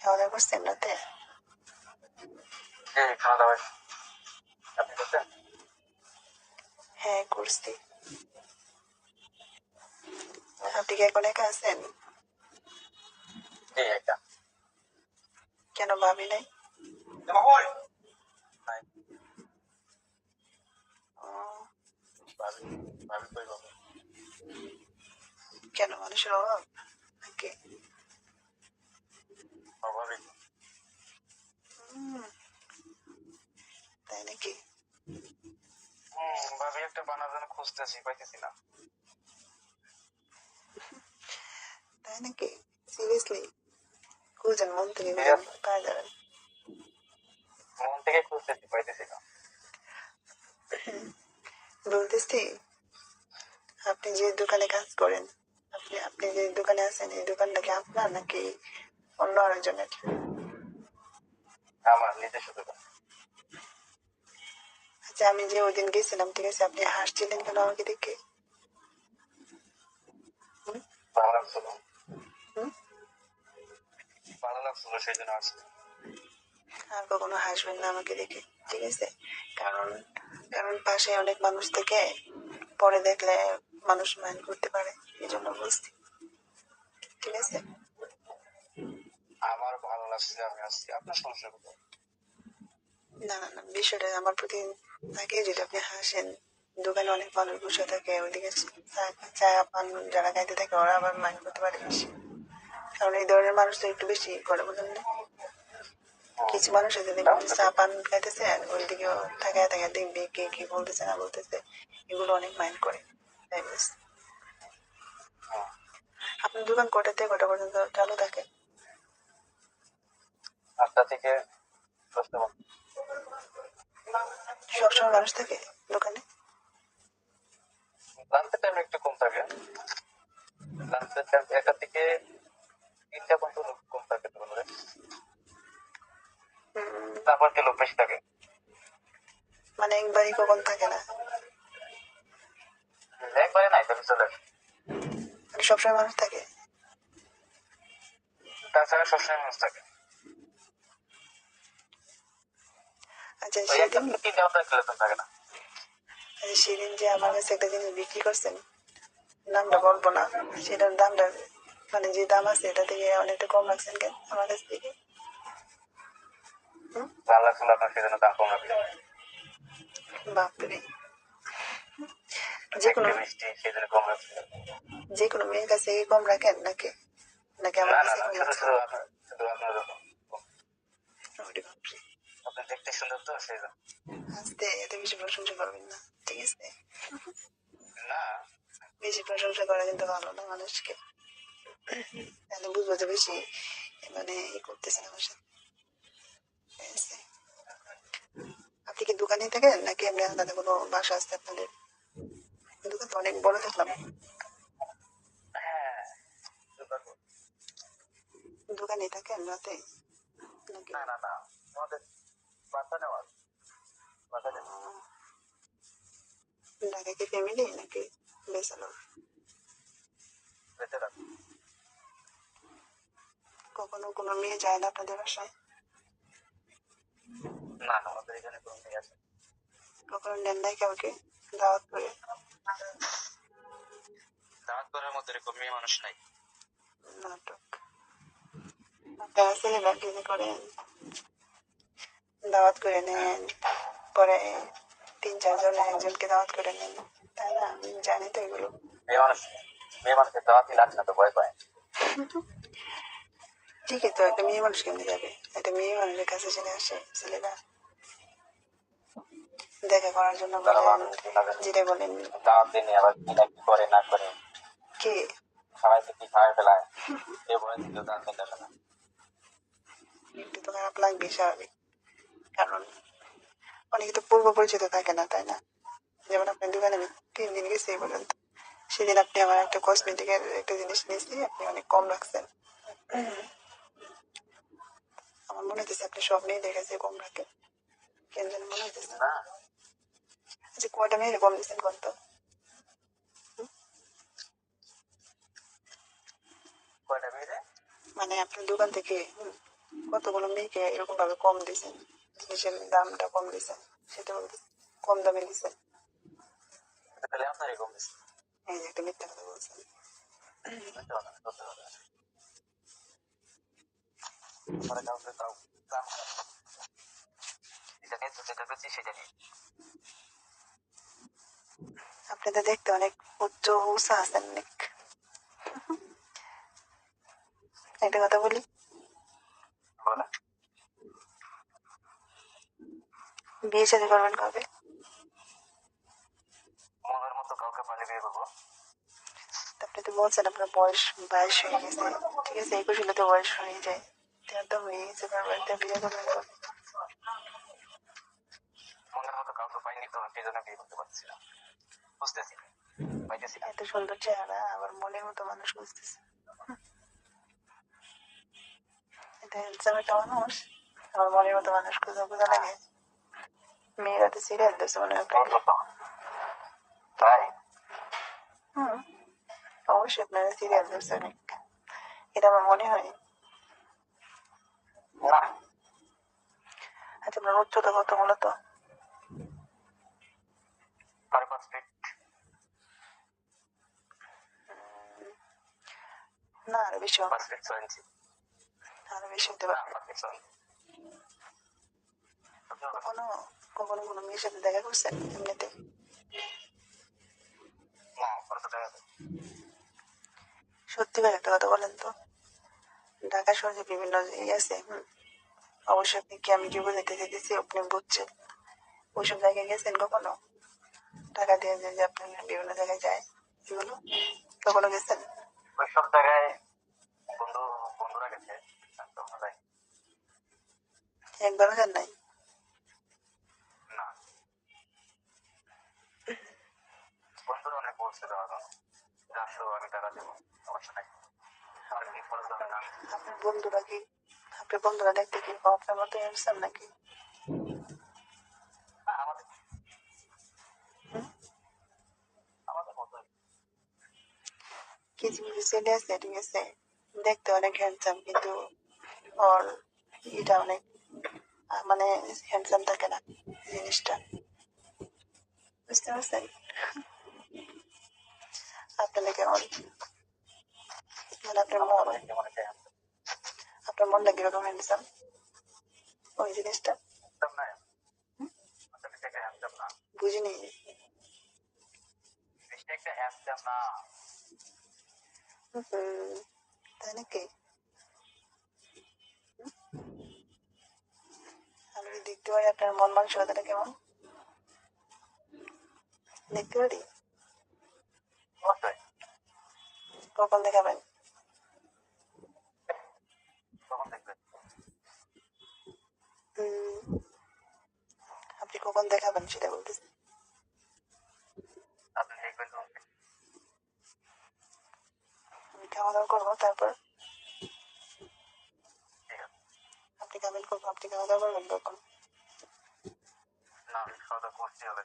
খাওয়া দাওয়া করছেন রাতে? খাওয়া দাওয়া আপনি করছেন? হ্যাঁ করছি। আপনি কি এখন একা আছেন? জি একটা কেন ভাবি নাই? ও, ভাবি ভাবি কই পাবো? কেন মানুষের অভাব নাকি? অভাবই। হুম, তাই নাকি? ভাবি একটা বানার জন্য খুঁজতেছি, পাইতেছি না। তাই নাকি? সিরিয়াসলি খুঁজেন, মন থেকে ঠিক খুঁজেন, আছে, পায়ে যাবেন। মন থেকে খুঁজতেছি, পাইতেছি না। বলতেছি, আপনি যে দোকানে কাজ করেন, আপনি আপনি যে দোকানে আছেন, এই দোকানটা কি আপনার নাকি অন্য আরেকজনের? আমার নিজস্ব দোকান। আচ্ছা, আমি যে ওই দিন গেছিলাম, ঠিক আছে, আপনি হাসছিলেন কেন আমাকে দেখে? হুম? ভালো লাগছিল, হুম? ভালো লাগছিল সেই জন্য আসছি। আর কখনো হাসবেন না আমাকে দেখে, ঠিক আছে? কারণ কারণ পাশে অনেক মানুষ থেকে পরে দেখলে মানুষ মাইন্ড করতে পারে, এই জন্য বলছি, ঠিক আছে? আমার ভালো লাগছে, আমি আসছি, আপনার সমস্যা কোথায়? না না না, বিষয়টা আমার প্রতি থাকে, যদি আপনি হাসেন, দোকানে অনেক মানুষ বসে থাকে, ওইদিকে চা পান যারা খাইতে থাকে ওরা আবার মাইন্ড করতে পারে বেশি। কারণ এই ধরনের মানুষ তো একটু বেশি করে, বুঝলেন না? কিছু মানুষ আছে দেখবেন যে চা পান খাইতেছে আর ওইদিকেও থাকায় থাকায় দেখবে কে কি বলতেছে না বলতেছে, এগুলো অনেক মাইন্ড করে, তাই বলছি। আপনার দোকান কটা থেকে কটা পর্যন্ত চালু থাকে? 8টা থেকে 10টা পর্যন্ত। সবসময় মানুষ থাকে দোকানে? লাঞ্চের টাইম একটু কম থাকে, লাঞ্চের টাইম 1টা থেকে 3টা পর্যন্ত লোক কম থাকে দোকানে, তারপর কি লোক বেশি থাকে। মানে একবারই কখন থাকে না? একবারে নাই তো চলে আসে। মানে সবসময় মানুষ থাকে? তাছাড়া সবসময় মানুষ থাকে। আচ্ছা ওই 1টা সেদিন, থেকে 3টা পর্যন্ত কেলেন থাকে না। আচ্ছা সেদিন যে আমার কাছে একটা জিনিস বিক্রি করছেন, নামটা বলবো না, সেটার দামটা মানে যে দাম আছে এটা থেকে অনেকটা কম রাখছেন কেন আমার কাছ থেকে? ভালো লাগছিল আপনার, সেজন্য দাম কম রাখছে। বাপরে, যে কোনো দেখতে মিষ্টি, সেই জন্য কম রাখছে। যে কোনো মেয়ের কাছে কম রাখেন নাকি? নাকি আমার না না কাছে না, কম শুধু রাখছেন? শুধু আপনার, শুধু আপনার যখন ওরে বাপরে, আপনি দেখতে সুন্দর তো সেই জন্য। আস্তে, এত বেশি প্রশংসা করবেন না, ঠিক আছে? না, বেশি প্রশংসা করা কিন্তু ভালো না মানুষকে, তাহলে বুঝবো যে বেশি মানে করতেছেন আমার সাথে, ঠিক আছে? আপনি কি দোকানে থাকেন নাকি এমনি আলাদা কোনো বাসা আছে আপনাদের? দোকান তো অনেক বড় দেখলাম। হ্যাঁ, দোকানে থাকেন রাতে নাকি? না না না, আমাদের বাসা নেওয়া, বাসা নেওয়া। ঢাকা কি ফ্যামিলি নাকি ব্যাচেলর? বেঁচে থাকো। কখনো কোনো মেয়ে যায় না আপনাদের বাসায়? না না, আমাদের এখানে কোনো মেয়ে আছে। কখনো নেন নাই কাউকে দাওয়াত করে? দাওয়াত করার মতো এরকম মেয়ে মানুষ নাই। নাটক আপনারা ছেলেরা কি যে করেন, দাওয়াত করে নেন, পরে 3-4 জন একজনকে দাওয়াত করে নেন, তাই না? আমি জানি তো এগুলো। মেয়ে মানুষ, মেয়ে মানুষের দাওয়াতই লাগছে না তো, ভয় পায়। ঠিকই তো, একটা মেয়ে মানুষ কেমনে যাবে? একটা মেয়ে মানুষের কাছে চলে আসে ছেলেরা দেখা করার জন্য, তারা বলেন মানুষ না জানি যেটা বলেন। দাওয়াত দিনে আবার কি না কি করে না করে, কে? খাওয়াইতে কি খাওয়াই ফেলায়, এ ভয় দিল দাওয়াত দিতে আসে না। একটু তো খারাপ লাগবে, স্বাভাবিক। কারণ অনেকে তো পূর্ব পরিচিত থাকে না, তাই না? যেমন আপনার দোকানে আমি 3 দিন গেছি এই পর্যন্ত, সেদিন আপনি আমার একটা কসমেটিকের একটা জিনিস নিয়েছি, আপনি অনেক কম রাখছেন। আমার মনে হচ্ছে আপনি সব মেয়েদের কাছে কম রাখেন, কেন যেন মনে হচ্ছে। না, আচ্ছা কয়টা মেয়ের কম দিচ্ছেন কত? কয়টা মেয়ে রে? মানে আপনার দোকান থেকে কতগুলো মেয়েকে এরকম ভাবে কম দিছেন, জিনিসের দামটা কম দিছেন, সেটা বলতেছে কম দামে দিছেন। তাহলে আপনারই কম বেশি। এই যে একটা মিথ্যা কথা বলছেন। বুঝতে পারলাম, করতে হবে। পরে কাউকে কাউ দাম যেটা নিয়ে যেটা বেশি সেটা নিয়ে। আপনি তো দেখতে অনেক উচ্চ উঁচা আছেন অনেক। একটা কথা বলি, বলেন। বিয়ে শাদী করবেন কবে? মনের মতো কাউকে পালে বিয়ে করবো। আপনি তো বলছেন আপনার বয়স 22 হয়ে গেছে, ঠিক আছে 21 হলে তো বয়স হয়ে যায়, তেমন তো হয়ে গেছে, বারবার তো বিয়ে করবেন কবে? মনের মতো কাউকে পাইনি তো সেই জন্য বিয়ে করতে পারছি না, বুঝতেছি না, পাইতেছি না। এত সুন্দর চেহারা, আবার মনের মতো মানুষ বুঝতেছে, এটা হ্যান্ডসাম একটা মানুষ, আমার মনের মতো মানুষ খোঁজা খোঁজা লাগে। মেয়েরা তো সিরিয়াল দিচ্ছে মনে হয় প্রায়। তাই হুম, অবশ্যই আপনারা সিরিয়াল দিচ্ছে অনেক, এটা আমার মনে হয়। না, আচ্ছা আপনার উচ্চতা কত মূলত? 5.5 ফিট। না আরো বেশি হবে, 5 ফিট 6 ইঞ্চি। আরো বেশি হতে না, পারে। 5 ফিট 6 ইঞ্চি। কখনো কখনো কোনো মেয়ের সাথে দেখা করছেন এমনিতে? না, কত টাকা? সত্যি করে একটা কথা বলেন তো, ঢাকা শহরে বিভিন্ন ইয়ে আছে, অবশ্যই আপনি কি আমি কি বোঝাতে চাইতেছি আপনি বুঝছেন, ওইসব জায়গায় গেছেন কখনো? টাকা দিয়ে যে আপনি বিভিন্ন জায়গায় যায়, এগুলো কখনো গেছেন? ওই সব জায়গায় বন্ধু বন্ধুরা গেছে, তখন যাই একবারও যান নাই? না। বন্ধুরা অনেক বলছে যাওয়ার জন্য, আসো আমি টাকা দেবো, সমস্যা নাই, আর কি খরচ হবে না। আপনার বন্ধুরা কি, আপনার বন্ধুরা দেখতে কি আপনার মতো হ্যান্ডসাম নাকি? না, আমাদের আমাদের মতোই। কিছু কিছু ছেলে আছে, ঠিক আছে দেখতে অনেক হ্যান্ডসাম, কিন্তু ওর এটা অনেক মানে হ্যান্ডসাম থাকে না জিনিসটা, বুঝতে পারছেন? আপনাদের কেমন, মানে আমাদের কেমন একটা আপনার মনটা কিরকম হ্যান্ডসাম ওই জিনিসটা? হ্যান্ডসাম না, আসলে সেটা হ্যান্ডসাম না, বুঝিনি। জিনিসটা একটা হ্যান্ডসাম না। তাই নাকি? আমি কি দেখতে পারি আপনার মন মানসিকতাটা কেমন? দেখতে পারি? অবশ্যই। কখন দেখাবেন? তখন দেখবেন। আপনি কখন দেখাবেন সেটা বলতেছি। আপনি দেখবেন তখন। আমি খাওয়া দাওয়া করবো তারপর ঠিক আছে। আপনি খাবেন কখন, আপনি খাওয়া দাওয়া করবেন কখন? না, আমি খাওয়া দাওয়া করছি হবে,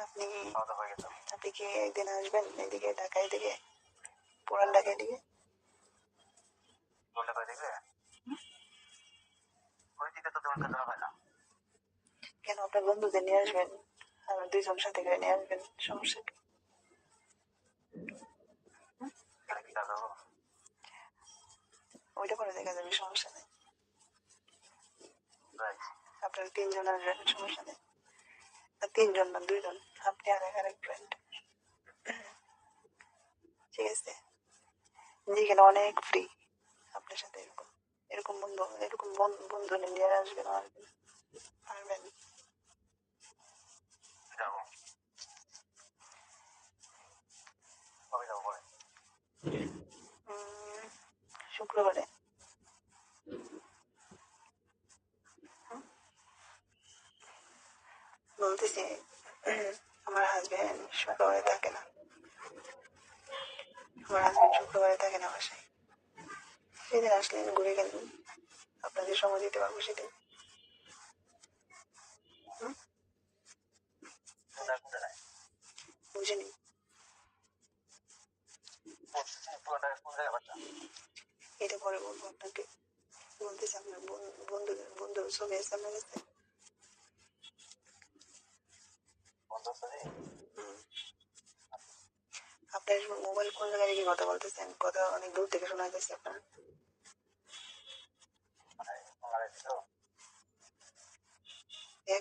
আপনি খাওয়া দাওয়া হয়ে গেছে। আপনি কি একদিন আসবেন এদিকে, ঢাকায় দিকে, পুরান ঢাকায় দিকে? বললে করে দিবে, ওই দিকে তো তেমন যাওয়া হয় না। কেন আপনার বন্ধুদের নিয়ে আসবেন, আর দুইজন সাথে করে নিয়ে আসবেন, সমস্যা কি? এটা কি কাজ হবো? ওইটা পরে দেখা যাবে, সমস্যা নেই। রাইট। আপনারা 3 জন আসবেন, সমস্যা নেই। না 3 জন না, 2 জন, আপনি আর আরেক ফ্রেন্ড, ঠিক আছে? যেখানে অনেক ফ্রি, আপনার সাথে এরকম এরকম বন্ধু, এরকম বন্ধু নিয়ে আসবেন, আসবেন, পারবেন? যাবো, কবে যাবো বলে? শুক্রবারে। বলতেছি আমার হাজবেন্ড শুক্রবারে থাকে না, আমার হাজবেন্ড শুক্রবারে থাকে না বাসায়, সেদিন আসলে ঘুরে গেলেন, আপনাদের সময় দিতে পারবো সেদিন। কোথায় কোথায় নাই? বুঝিনি। পুরোটা কোন জায়গায় বাসা? এটা পরে বলবো আপনাকে। বলতেছি আপনার বন্ধুর ছবি আছে আপনার কাছে? বন্ধু সরি হুম। আপনার মোবাইল কোন জায়গায় রেখে কথা বলতেছেন? কথা অনেক দূর থেকে শোনা যাচ্ছে আপনার। মানে আমার তো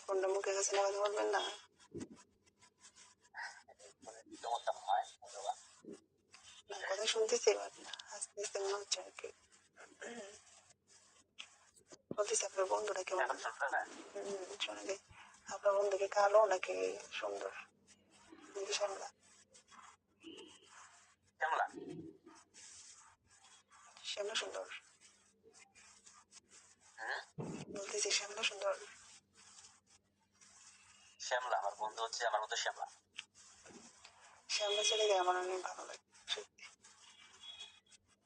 ফোনটা মুখের কাছে নিয়ে কথা বলবেন না। সমস্যা নয় অথবা না, কথা শুনতেছি এবার। আস্তে আস্তে মনে হচ্ছে আর কি। বলতেছি আপনার বন্ধুটা কেমন? এখন শুনবে না শোনালে আপনার বন্ধুকে কালো নাকি সুন্দর নাকি শ্যামলা? শ্যামলা শ্যামলা সুন্দর। হুম বলতেছি শ্যামলা সুন্দর। শ্যামলা আমার বন্ধু হচ্ছে আমার মতো শ্যামলা শ্যামলা ছেলেকে আমার অনেক ভালো লাগে সত্যি,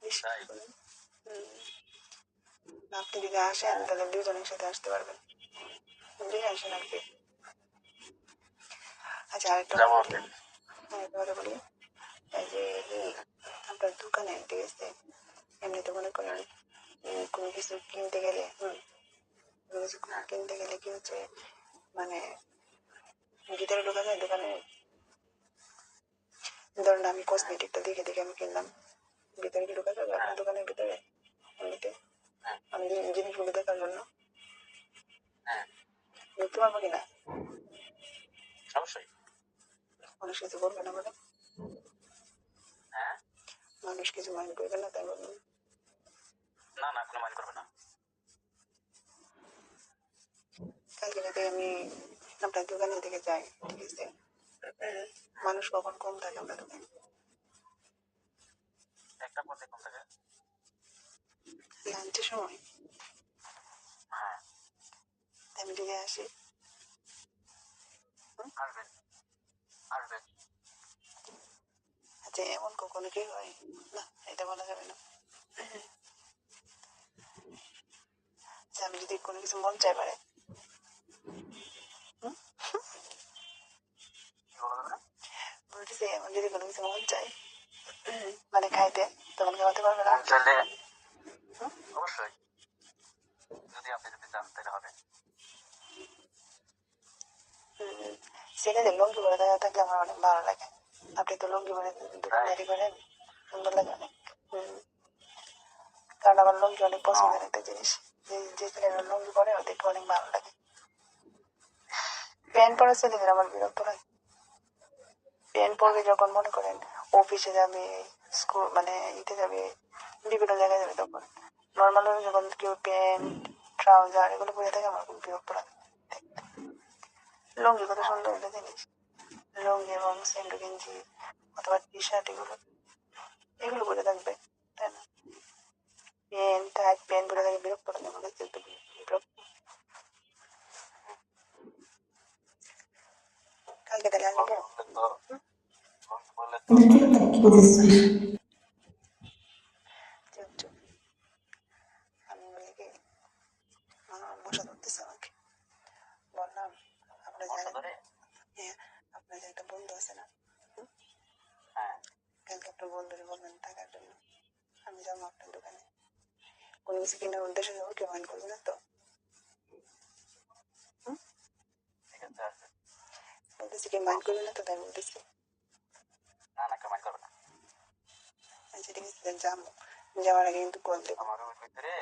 বিশ্বাস তাই করেন। হুম, আপনি যদি আসেন তাহলে দুজনের সাথে আসতে পারবেন। যদি আসেন আর কি। আচ্ছা, আরেকটা কথা যাবো বলি। আরেকটা কথা বলি। এই যে আপনার দোকানে, ঠিক আছে, এমনিতে মনে করেন কোনো কিছু কিনতে গেলে, কোনো কিছু কিনতে গেলে কি হচ্ছে, মানে ভিতরে ঢোকা যায় দোকানে। ধরুন আমি কসমেটিকটা দেখে দেখে আমি কিনলাম, ভিতরে কি ঢোকা যাবে আপনার দোকানের ভিতরে? এমনিতে আমি জিনিসগুলো দেখার জন্য ঢুকতে পারবো কিনা? অবশ্যই মানুষ কিছু বলবে না বলে? হ্যাঁ মানুষ কিছু মাইন্ড করবে না তাই বলবেন? না না কোনো মাইন্ড করবে না কালকে যদি আমি আপনার দোকানের দিকে যাই, ঠিক আছে, মানুষ কখন কম থাকে আপনার দোকানে? একটা পথে কোন থাকে লাঞ্চের সময়। হ্যাঁ আমি যদি আসি, আসবেন আসবেন আচ্ছা এমন কখনো কি হয়? না, এটা বলা যাবে না। আচ্ছা, আমি যদি কোনো কিছু মন চাই পারে, কি বলা যাবে না বলতেছি আমার যদি কোনো কিছু মন চাই, মানে খাইতে, তখন খাওয়াতে পারবে না? মন চাইলে অবশ্যই যদি আপনি যদি চান তাহলে হবে ছেলেদের লুঙ্গি পরে থাকলে আমার অনেক ভালো লাগে। আপনি তো লুঙ্গি পরে তাই দোকানদারি করেন, সুন্দর লাগে অনেক। কারণ আমার লুঙ্গি অনেক ও পছন্দের একটা জিনিস। যে ছেলেরা লুঙ্গি পরে ওদেরকে অনেক ভালো লাগে। প্যান্ট পরা ছেলেদের আমার বিরক্ত লাগে। প্যান্ট পরবে যখন মনে করেন অফিসে যাবে, স্কুল মানে ইতে যাবে, বিভিন্ন জায়গায় যাবে, তখন নর্মাল যখন কেউ প্যান্ট ট্রাউজার এগুলো পরে থাকে আমার খুব বিরক্ত লাগে। লুঙ্গি কত সুন্দর একটা জিনিস। লুঙ্গি এবং সেন্ডো গেঞ্জি অথবা টি শার্ট, এগুলো এগুলো পরে থাকবে, তাই না? প্যান্ট টাইট প্যান্ট পরে থাকে বিরক্ত লাগে আমার কাছে, একটু বিরক্ত। কালকে তাহলে আসবো। লঙ্গি বললে তো ভালো লাগবে চুপ চুপ। আমি বলি কি, মশা ধরতেছে আমাকে। বললাম আপনার বর্ষা জানেন, ধরে হ্যাঁ, আপনার যে একটা বন্ধু আছে না, হ্যাঁ কালকে আপনার বন্ধুরে বলবেন টাকার জন্য আমি যাবো আপনার দোকানে, কোনো কিছু কেনার উদ্দেশ্যে যাবো, কেউ মাইন্ড করবে না তো? ঠিক আছে আসবেন বলতেছি কেউ কোনো মাইন্ড করবে না সমস্যা তো, তাই বলতেছি। না না কেউ মাইন্ড করবে না আচ্ছা ঠিক আছে, যাবো। যাওয়ার আগে কিন্তু কল দেবো। আমার রুমের ভিতরে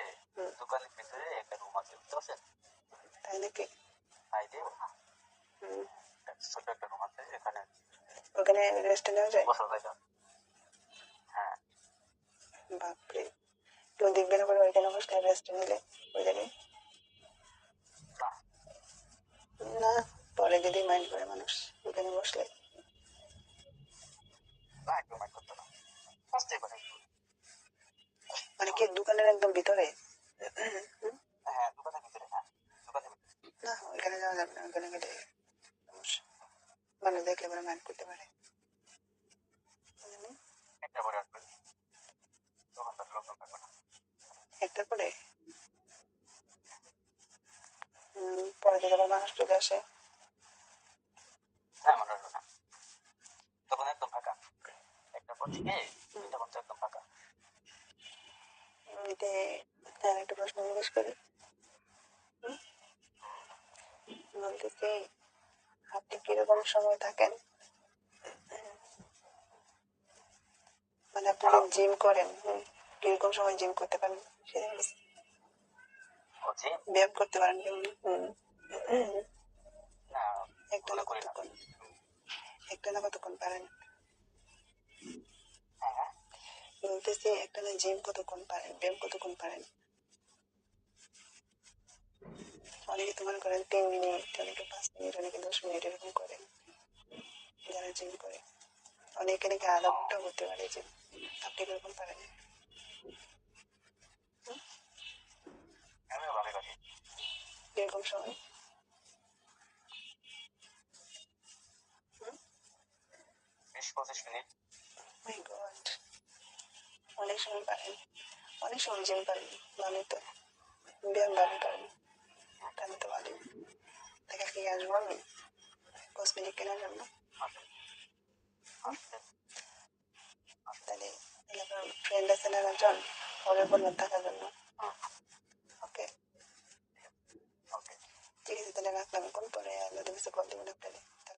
দোকানের ভিতরে একটা রুম আছে বুঝতে পারছেন তাই নাকি? সাইডে হুম, ছোট একটা রুম আছে এখানে ওখানে রেস্টে নেওয়া যায়? বসার জায়গা হ্যাঁ বাপরে, কেউ দেখবে না বলে ওইখানে বসলে রেস্টে নিলে ওই জায়গায়? না না, পরে যদি মাইন্ড করে মানুষ ওখানে বসলে? না কেউ মাইন্ড করতো না ফার্স্টে মানে মানে কি দোকানের একদম ভিতরে? হ্যাঁ দোকানের ভিতরে হ্যাঁ দোকানের ভিতরে না, ওইখানে যাওয়া যাবে না, ওখানে গেলে সমস্যা, মানুষ দেখলে পরে মাইন্ড করতে পারে। বুঝলেন? একটা পরে আসবেন দোকানদার লোকজন থাকবে না একটার পরে পরে যদি আবার মানুষ চলে আসে? হ্যাঁ মনে আসবে না তখন একদম ফাঁকা একটা পর থেকে 2টা পর্যন্ত একদম ফাঁকা এমনিতে হ্যাঁ, একটা প্রশ্ন জিজ্ঞেস করি। বলতেছি, আপনি কিরকম সময় থাকেন, মানে আপনি যে জিম করেন, কিরকম সময় জিম করতে পারেন সেটা বলছি। ও জি, ব্যায়াম করতে পারেন কেমন? না একটানা ওগুলো করি না। কতক্ষণ, একটানা কতক্ষণ পারেন? হ্যাঁ, বলতেছি একটানা জিম কতক্ষণ পারেন, ব্যায়াম কতক্ষণ পারেন? অনেকে তো মনে করেন 3 মিনিট, অনেকে 5 মিনিট, অনেকে 10 মিনিট এরকম করেন যারা জিম করে। অনেকে নাকি আধা ঘন্টাও করতে পারে জিম। আপনি কিরকম পারেন? আমিও ভালোই পারি। কিরকম সময়? 20-25 মিনিট। মাই গড, অনেক সময় পারেন, অনেক সময় জিম পারেন। ভালোই তো, ব্যায়াম ভালোই পারেন, তাহলে তো ভালোই। তাকে কি আসবো আমি কসমেটিক কেনার জন্য? আসবেন, তাহলে এলাকার ফ্রেন্ড আছে না একজন, ওদের বললাম থাকার জন্য। ওকে, ওকে। ঠিক আছে, তাহলে রাখলাম, এখন পরে আল্লাহ কল দেবেন আপনাদের।